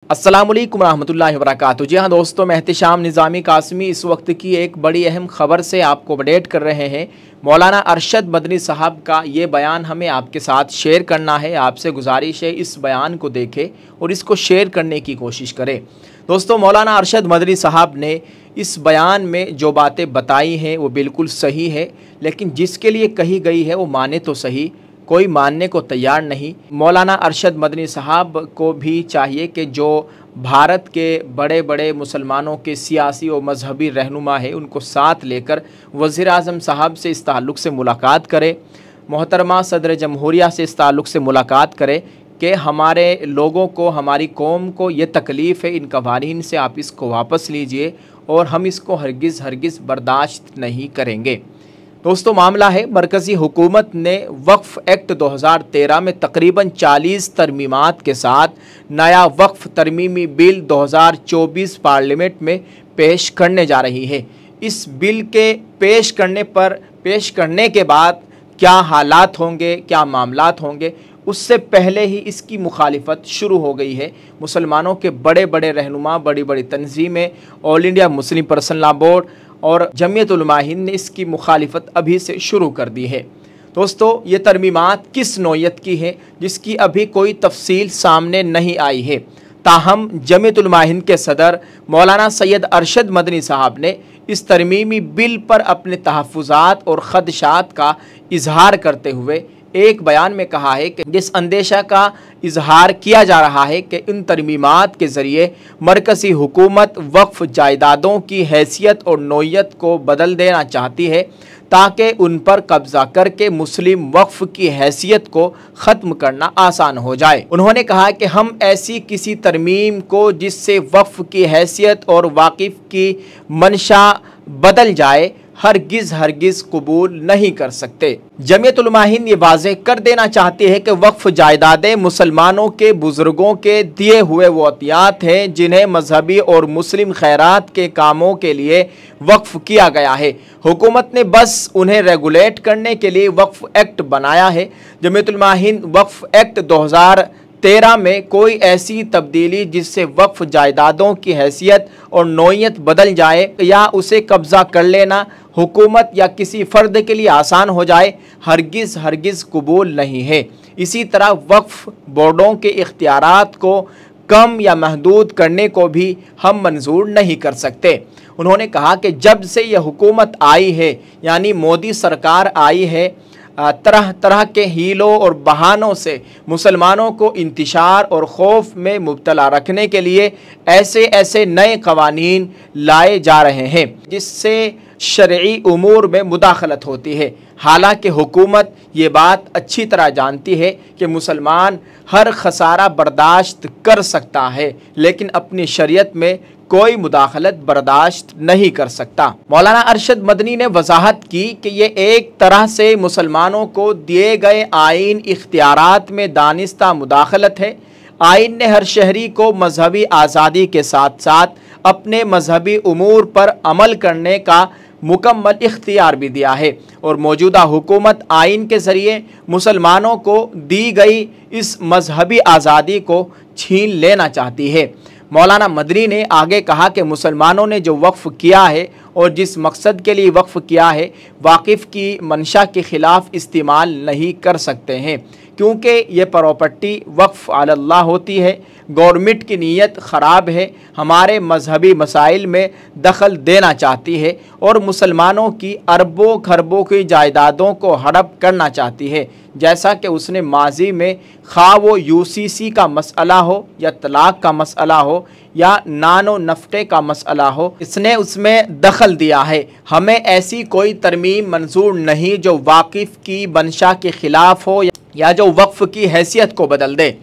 अस्सलामुअलैकुम रहमतुल्लाहि व बरकातुहू। जी हाँ दोस्तों, मैं एहतिशाम निज़ामी कासमी इस वक्त की एक बड़ी अहम ख़बर से आपको अपडेट कर रहे हैं। मौलाना अरशद मदनी साहब का ये बयान हमें आपके साथ शेयर करना है। आपसे गुजारिश है इस बयान को देखें और इसको शेयर करने की कोशिश करें। दोस्तों, मौलाना अरशद मदनी साहब ने इस बयान में जो बातें बताई हैं वो बिल्कुल सही है, लेकिन जिसके लिए कही गई है वो माने तो सही, कोई मानने को तैयार नहीं। मौलाना अरशद मदनी साहब को भी चाहिए कि जो भारत के बड़े बड़े मुसलमानों के सियासी और मजहबी रहनुमा है उनको साथ लेकर वज़ीर आज़म साहब से इस ताल्लुक़ से मुलाकात करे, मोहतरमा सदर जमहूरिया से इस ताल्लुक़ से मुलाकात करे कि हमारे लोगों को, हमारी कौम को ये तकलीफ़ है, इन कवानीन से आप इसको वापस लीजिए और हम इसको हरगिज़ बर्दाश्त नहीं करेंगे। दोस्तों, मामला है मरकज़ी हुकूमत ने वक्फ़ एक्ट 2013 में तकरीबन 40 तरमीमात के साथ नया वक्फ़ तरमीमी बिल 2024 पार्लियामेंट में पेश करने जा रही है। इस बिल के पेश करने के बाद क्या हालात होंगे, क्या मामलात होंगे, उससे पहले ही इसकी मुखालिफत शुरू हो गई है। मुसलमानों के बड़े बड़े रहनुमा, बड़ी बड़ी तंजीमें, All India Muslim Personal Law Board और जमीयत उलमा हिंद ने इसकी मुखालिफत अभी से शुरू कर दी है। दोस्तों, ये तरमीमात किस नौयत की है जिसकी अभी कोई तफसील सामने नहीं आई है। ताहम जमीयत उलमा हिंद के सदर मौलाना सैयद अरशद मदनी साहब ने इस तरमीमी बिल पर अपने तहफ़्फ़ुज़ात और ख़दशात का इजहार करते हुए एक बयान में कहा है कि जिस अंदेशा का इजहार किया जा रहा है कि इन तरमीमात के ज़रिए मरकज़ी हुकूमत वक्फ़ जायदादों की हैसियत और नौयत को बदल देना चाहती है ताकि उन पर कब्ज़ा करके मुस्लिम वक्फ़ की हैसियत को ख़त्म करना आसान हो जाए। उन्होंने कहा कि हम ऐसी किसी तरमीम को जिससे वक्फ़ की हैसियत और वाकिफ़ की मंशा बदल जाए हरगिज़ कबूल नहीं कर सकते। जमीयत उलमा हिंद ये वाज़ेह कर देना चाहती है कि वक्फ़ जायदादें मुसलमानों के बुज़ुर्गों के दिए हुए वो अतियात हैं जिन्हें मजहबी और मुस्लिम खैरात के कामों के लिए वक्फ़ किया गया है। हुकूमत ने बस उन्हें रेगुलेट करने के लिए वक्फ़ एक्ट बनाया है। जमीयत उलमा हिंद वक्फ़ एक्ट 2013 में कोई ऐसी तब्दीली जिससे वक्फ़ जायदादों की हैसियत और नौयत बदल जाए या उसे कब्ज़ा कर लेना हुकूमत या किसी फ़र्द के लिए आसान हो जाए हरगिज़ कबूल नहीं है। इसी तरह वक्फ़ बोर्डों के इख्तियारात को कम या महदूद करने को भी हम मंजूर नहीं कर सकते। उन्होंने कहा कि जब से यह हुकूमत आई है, यानी मोदी सरकार आई है, तरह तरह के हीलों और बहानों से मुसलमानों को इंतशार और खौफ में मुब्तला रखने के लिए ऐसे नए कवानीन लाए जा रहे हैं जिससे शरई उमूर में मुदाखलत होती है। हालांकि हुकूमत ये बात अच्छी तरह जानती है कि मुसलमान हर खसारा बर्दाश्त कर सकता है, लेकिन अपनी शरीयत में कोई मुदाखलत बर्दाश्त नहीं कर सकता। मौलाना अरशद मदनी ने वजाहत की कि ये एक तरह से मुसलमानों को दिए गए आइन इख्तियारात में दानिस्ता मुदाखलत है। आइन ने हर शहरी को मजहबी आज़ादी के साथ साथ अपने मजहबी उमूर पर अमल करने का मुकम्मल इख्तियार भी दिया है और मौजूदा हुकूमत आइन के ज़रिए मुसलमानों को दी गई इस मजहबी आज़ादी को छीन लेना चाहती है। मौलाना मदनी ने आगे कहा कि मुसलमानों ने जो वक्फ़ किया है और जिस मकसद के लिए वक्फ़ किया है वाकिफ़ की मंशा के ख़िलाफ़ इस्तेमाल नहीं कर सकते हैं, क्योंकि ये प्रॉपर्टी वक्फ़ अल्लाह होती है। गवर्नमेंट की नीयत ख़राब है, हमारे मजहबी मसाइल में दखल देना चाहती है और मुसलमानों की अरबों खरबों की जायदादों को हड़प करना चाहती है, जैसा कि उसने माजी में खा वो यूसीसी का मसला हो या तलाक़ का मसला हो या नानो नफ्टे का मसला हो, इसने उसमें दखल दिया है। हमें ऐसी कोई तरमीम मंजूर नहीं जो वाकिफ़ की मंशा के ख़िलाफ़ हो या जो वक्फ़ की हैसियत को बदल दे।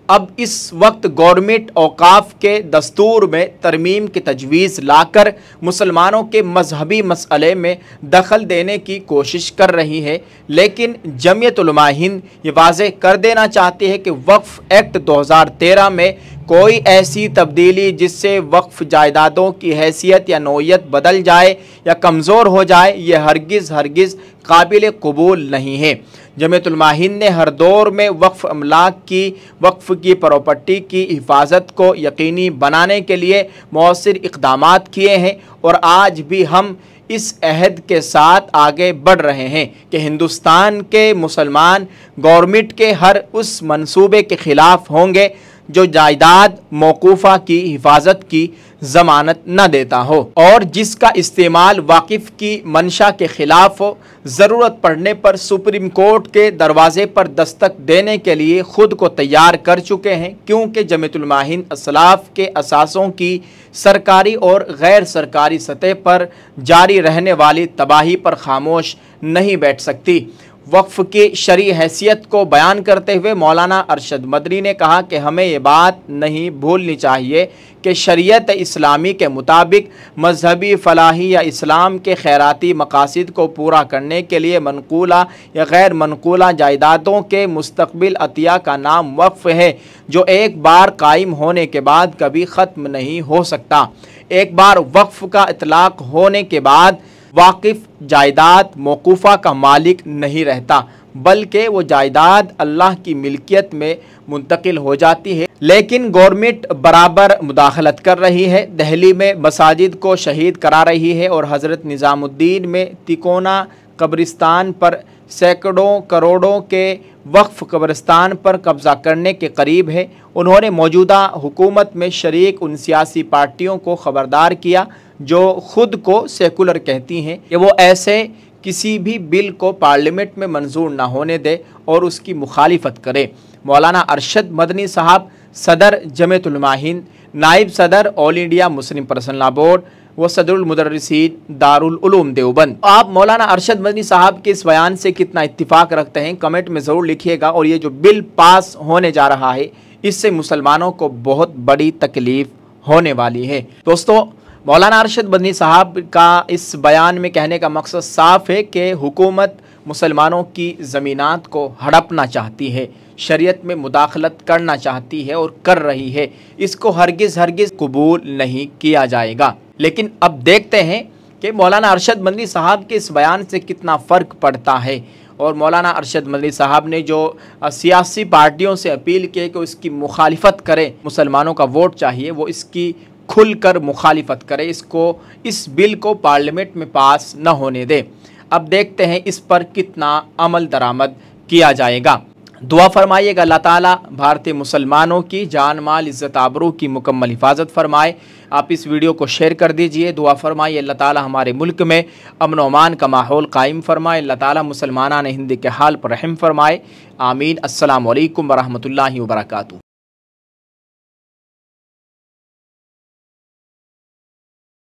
अब इस वक्त गवर्नमेंट औकाफ के दस्तूर में तरमीम की तजवीज़ लाकर मुसलमानों के मजहबी मसले में दखल देने की कोशिश कर रही है, लेकिन जमीयत उलमा हिंद ये वाज़ेह कर देना चाहती है कि वक्फ़ एक्ट 2013 में कोई ऐसी तब्दीली जिससे वक्फ जायदादों की हैसियत या नौइयत बदल जाए या कमज़ोर हो जाए, यह हरगिज़ काबिल कबूल नहीं है। जमीयतुल उलमा हिंद ने हर दौर में वक्फ अमलाक की, वक्फ की प्रॉपर्टी की हिफाजत को यकीनी बनाने के लिए मौसर इक़दामात किए हैं और आज भी हम इस अहद के साथ आगे बढ़ रहे हैं कि हिंदुस्तान के मुसलमान गवर्नमेंट के हर उस मंसूबे के ख़िलाफ़ होंगे जो जायदाद मौकूफ़ा की हिफाजत की ज़मानत न देता हो और जिसका इस्तेमाल वाकिफ़ की मंशा के ख़िलाफ़ हो। ज़रूरत पड़ने पर सुप्रीम कोर्ट के दरवाज़े पर दस्तक देने के लिए ख़ुद को तैयार कर चुके हैं, क्योंकि जमीयतुल उलमा हिंद असलाफ़ के असासों की सरकारी और गैर सरकारी सतह पर जारी रहने वाली तबाही पर खामोश नहीं बैठ सकती। वक्फ की शरई हैसियत को बयान करते हुए मौलाना अरशद मदनी ने कहा कि हमें ये बात नहीं भूलनी चाहिए कि शरीयत इस्लामी के मुताबिक मजहबी फलाही या इस्लाम के खैराती मकासद को पूरा करने के लिए मनकूला या गैर मनकूला जायदादों के मुस्तक़बिल अतिया का नाम वक्फ है, जो एक बार कायम होने के बाद कभी ख़त्म नहीं हो सकता। एक बार वक्फ का इतलाक़ होने के बाद वाकिफ़ जायदाद मौकूफ़ा का मालिक नहीं रहता, बल्कि वो जायदाद अल्लाह की मिल्कियत में मुंतकिल हो जाती है। लेकिन गवर्नमेंट बराबर मुदाखलत कर रही है। दिल्ली में मसाजिद को शहीद करा रही है और हज़रत निज़ामुद्दीन में तिकोना कब्रिस्तान पर सैकड़ों करोड़ों के वक्फ कब्रिस्तान पर कब्ज़ा करने के करीब है। उन्होंने मौजूदा हुकूमत में शरीक उन सियासी पार्टियों को ख़बरदार किया जो ख़ुद को सेकुलर कहती हैं कि वो ऐसे किसी भी बिल को पार्लियामेंट में मंजूर ना होने दे और उसकी मुखालिफत करे। मौलाना अरशद मदनी साहब सदर जमीयतुल उलमा हिंद, नाइब सदर all India Muslim Personal Law board व सदरुल मुदर्रिसीन दारुल उलूम देवबंद। आप मौलाना अरशद मदनी साहब के इस बयान से कितना इत्तिफाक रखते हैं, कमेंट में ज़रूर लिखिएगा। और ये जो बिल पास होने जा रहा है, इससे मुसलमानों को बहुत बड़ी तकलीफ़ होने वाली है। दोस्तों, मौलाना अरशद मदनी साहब का इस बयान में कहने का मकसद साफ़ है कि हुकूमत मुसलमानों की ज़मीनात को हड़पना चाहती है, शरीयत में मुदाखलत करना चाहती है और कर रही है। इसको हरगिज़ कबूल नहीं किया जाएगा। लेकिन अब देखते हैं कि मौलाना अरशद मदनी साहब के इस बयान से कितना फ़र्क पड़ता है। और मौलाना अरशद मदनी साहब ने जो सियासी पार्टियों से अपील की कि उसकी मुखालिफत करें, मुसलमानों का वोट चाहिए, वो इसकी खुलकर मुखालिफत करे, इस बिल को पार्लियामेंट में पास न होने दे। अब देखते हैं इस पर कितना अमल दरामद किया जाएगा। दुआ फरमाइएगा अल्लाह ताला भारतीय मुसलमानों की जान माल इज़्ज़त आबरू की मुकम्मल हिफाजत फरमाए। आप इस वीडियो को शेयर कर दीजिए। दुआ फरमाइए अल्लाह ताला हमारे मुल्क में अमन व अमान का माहौल कायम फरमाए। अल्लाह ताला मुसलमानान हिंद के हाल पर रहम फरमाए। आमीन। अस्सलामु अलैकुम व रहमतुल्लाहि व बरकातुहू।